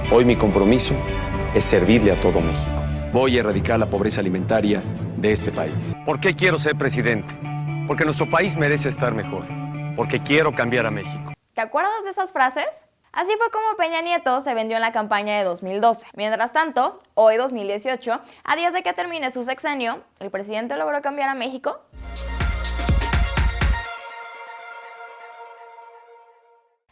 Hoy mi compromiso es servirle a todo México. Voy a erradicar la pobreza alimentaria de este país. ¿Por qué quiero ser presidente? Porque nuestro país merece estar mejor. Porque quiero cambiar a México. ¿Te acuerdas de esas frases? Así fue como Peña Nieto se vendió en la campaña de 2012. Mientras tanto, hoy 2018, a días de que termine su sexenio, ¿el presidente logró cambiar a México?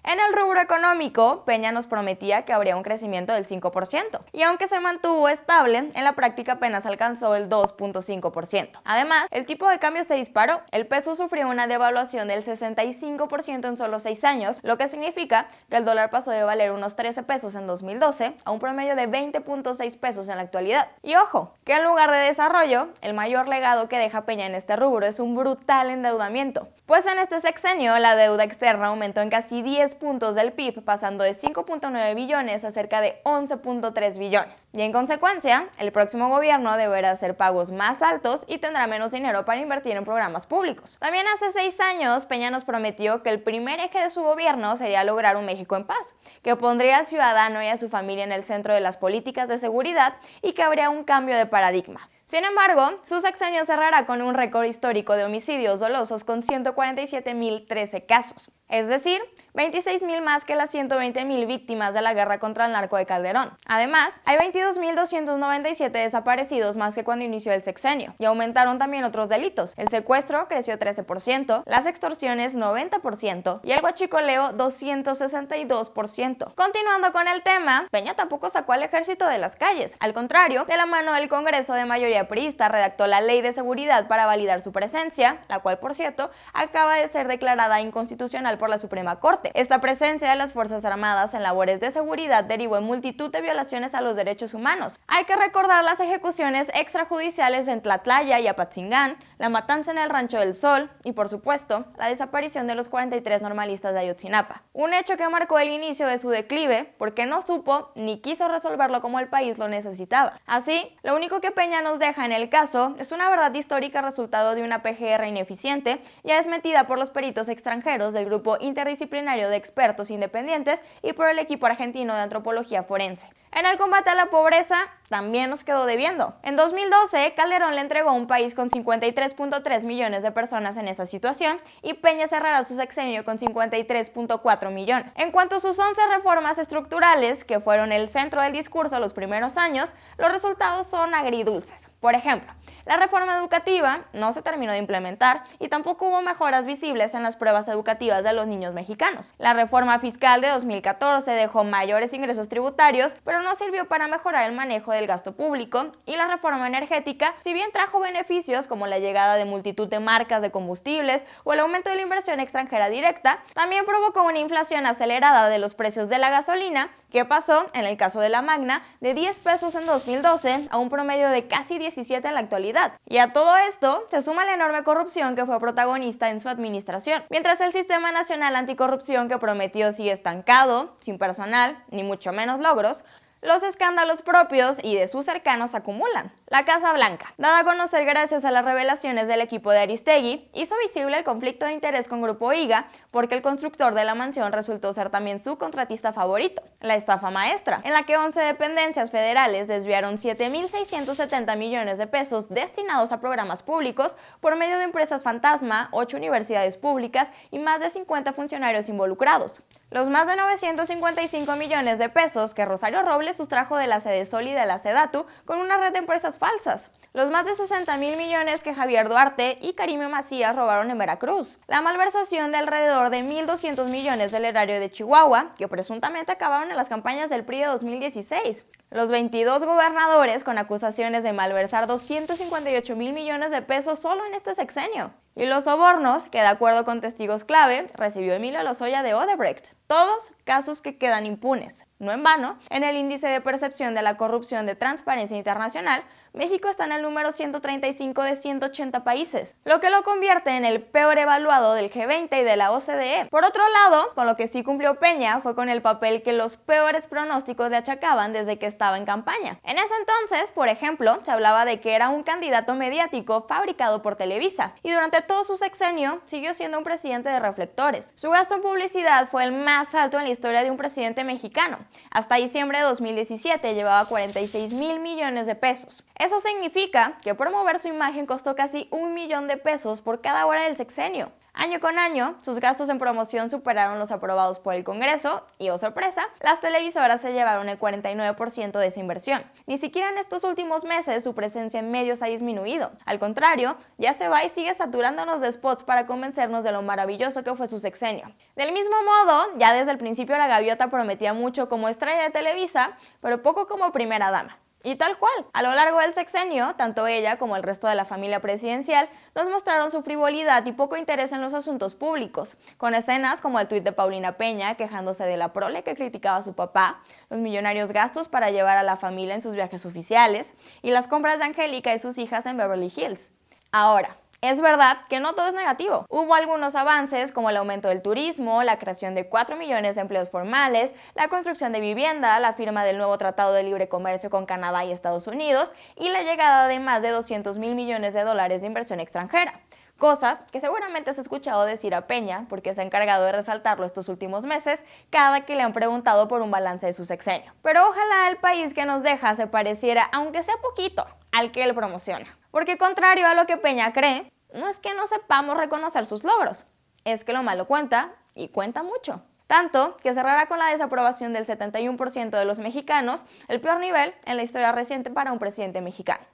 En el rubro económico, Peña nos prometía que habría un crecimiento del 5%, y aunque se mantuvo estable, en la práctica apenas alcanzó el 2.5%. Además, el tipo de cambio se disparó. El peso sufrió una devaluación del 65% en solo 6 años, lo que significa que el dólar pasó de valer unos 13 pesos en 2012 a un promedio de 20.6 pesos en la actualidad. Y ojo, que en lugar de desarrollo, el mayor legado que deja Peña en este rubro es un brutal endeudamiento. Pues en este sexenio, la deuda externa aumentó en casi 10 puntos del PIB, pasando de 5.9 billones a cerca de 11.3 billones. Y en consecuencia, el próximo gobierno deberá hacer pagos más altos y tendrá menos dinero para invertir en programas públicos. También hace 6 años, Peña nos prometió que el primer eje de su gobierno sería lograr un México en paz, que pondría al ciudadano y a su familia en el centro de las políticas de seguridad y que habría un cambio de paradigma. Sin embargo, su sexenio cerrará con un récord histórico de homicidios dolosos con 147.013 casos, es decir, 26.000 más que las 120.000 víctimas de la guerra contra el narco de Calderón. Además, hay 22.297 desaparecidos más que cuando inició el sexenio, y aumentaron también otros delitos. El secuestro creció 13%, las extorsiones 90% y el huachicoleo 262%. Continuando con el tema, Peña tampoco sacó al ejército de las calles. Al contrario, de la mano del Congreso de mayoría priista redactó la Ley de Seguridad para validar su presencia, la cual, por cierto, acaba de ser declarada inconstitucional por la Suprema Corte. Esta presencia de las Fuerzas Armadas en labores de seguridad derivó en multitud de violaciones a los derechos humanos. Hay que recordar las ejecuciones extrajudiciales en Tlatlaya y Apatzingán, la matanza en el Rancho del Sol y, por supuesto, la desaparición de los 43 normalistas de Ayotzinapa. Un hecho que marcó el inicio de su declive porque no supo ni quiso resolverlo como el país lo necesitaba. Así, lo único que Peña nos deja en el caso es una verdad histórica resultado de una PGR ineficiente, ya desmentida por los peritos extranjeros del Grupo Interdisciplinario de Expertos Independientes y por el equipo argentino de antropología forense. En el combate a la pobreza, también nos quedó debiendo. En 2012, Calderón le entregó un país con 53.3 millones de personas en esa situación y Peña cerrará su sexenio con 53.4 millones. En cuanto a sus 11 reformas estructurales, que fueron el centro del discurso los primeros años, los resultados son agridulces. Por ejemplo, la reforma educativa no se terminó de implementar y tampoco hubo mejoras visibles en las pruebas educativas de los niños mexicanos. La reforma fiscal de 2014 dejó mayores ingresos tributarios, pero no sirvió para mejorar el manejo del gasto público, y la reforma energética, si bien trajo beneficios como la llegada de multitud de marcas de combustibles o el aumento de la inversión extranjera directa, también provocó una inflación acelerada de los precios de la gasolina, que pasó, en el caso de la Magna, de 10 pesos en 2012 a un promedio de casi 17 en la actualidad. Y a todo esto se suma la enorme corrupción que fue protagonista en su administración. Mientras el Sistema Nacional Anticorrupción que prometió sigue estancado, sin personal, ni mucho menos logros, los escándalos propios y de sus cercanos acumulan. La Casa Blanca, dada a conocer gracias a las revelaciones del equipo de Aristegui, hizo visible el conflicto de interés con Grupo IGA porque el constructor de la mansión resultó ser también su contratista favorito, la estafa maestra, en la que 11 dependencias federales desviaron 7.670 millones de pesos destinados a programas públicos por medio de empresas fantasma, 8 universidades públicas y más de 50 funcionarios involucrados. Los más de 955 millones de pesos que Rosario Robles sustrajo de la Sedesol y de la Sedatu con una red de empresas falsas. Los más de 60.000 millones que Javier Duarte y Karime Macías robaron en Veracruz. La malversación de alrededor de 1.200 millones del erario de Chihuahua, que presuntamente acabaron en las campañas del PRI de 2016. Los 22 gobernadores con acusaciones de malversar 258.000 millones de pesos solo en este sexenio. Y los sobornos que, de acuerdo con testigos clave, recibió Emilio Lozoya de Odebrecht. Todos casos que quedan impunes. No en vano, en el índice de percepción de la corrupción de Transparencia Internacional, México está en el número 135 de 180 países, lo que lo convierte en el peor evaluado del G20 y de la OCDE. Por otro lado, con lo que sí cumplió Peña fue con el papel que los peores pronósticos le achacaban desde que estaba en campaña. En ese entonces, por ejemplo, se hablaba de que era un candidato mediático fabricado por Televisa, y durante todo su sexenio siguió siendo un presidente de reflectores. Su gasto en publicidad fue el más más alto en la historia de un presidente mexicano. Hasta diciembre de 2017 llevaba 46,000 millones de pesos. Eso significa que promover su imagen costó casi 1,000,000 de pesos por cada hora del sexenio. Año con año, sus gastos en promoción superaron los aprobados por el Congreso y, oh sorpresa, las televisoras se llevaron el 49% de esa inversión. Ni siquiera en estos últimos meses su presencia en medios ha disminuido. Al contrario, ya se va y sigue saturándonos de spots para convencernos de lo maravilloso que fue su sexenio. Del mismo modo, ya desde el principio la gaviota prometía mucho como estrella de Televisa, pero poco como primera dama. Y tal cual, a lo largo del sexenio, tanto ella como el resto de la familia presidencial nos mostraron su frivolidad y poco interés en los asuntos públicos, con escenas como el tuit de Paulina Peña quejándose de la prole que criticaba a su papá, los millonarios gastos para llevar a la familia en sus viajes oficiales y las compras de Angélica y sus hijas en Beverly Hills. Ahora, es verdad que no todo es negativo. Hubo algunos avances como el aumento del turismo, la creación de 4 millones de empleos formales, la construcción de vivienda, la firma del nuevo Tratado de Libre Comercio con Canadá y Estados Unidos y la llegada de más de 200,000 millones de dólares de inversión extranjera. Cosas que seguramente has escuchado decir a Peña porque se ha encargado de resaltarlo estos últimos meses cada que le han preguntado por un balance de su sexenio. Pero ojalá el país que nos deja se pareciera, aunque sea poquito, al que él promociona. Porque contrario a lo que Peña cree, no es que no sepamos reconocer sus logros, es que lo malo cuenta y cuenta mucho. Tanto que cerrará con la desaprobación del 71% de los mexicanos, el peor nivel en la historia reciente para un presidente mexicano.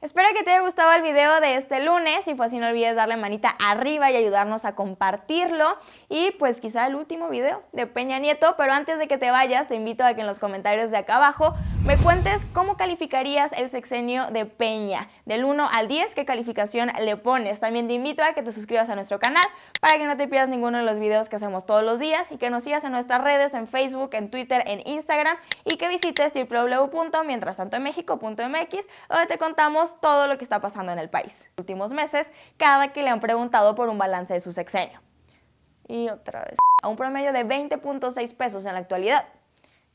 Espero que te haya gustado el video de este lunes, si fue así no olvides darle manita arriba y ayudarnos a compartirlo y pues quizá el último video de Peña Nieto, pero antes de que te vayas te invito a que en los comentarios de acá abajo me cuentes cómo calificarías el sexenio de Peña, del 1 al 10, qué calificación le pones. También te invito a que te suscribas a nuestro canal para que no te pierdas ninguno de los videos que hacemos todos los días y que nos sigas en nuestras redes, en Facebook, en Twitter, en Instagram y que visites www.mientrastantoenmexico.mx donde te contamos todo lo que está pasando en el país. En los últimos meses, cada que le han preguntado por un balance de su sexenio. Y otra vez, a un promedio de 20.6 pesos en la actualidad.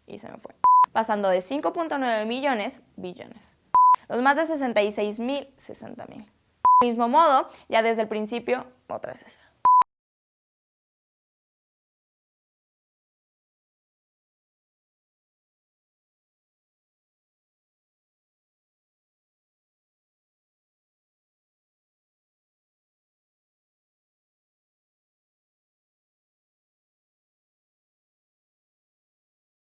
Y se me fue. Pasando de 5.9 billones. Los más de 60,000. Del mismo modo, ya desde el principio, otra vez.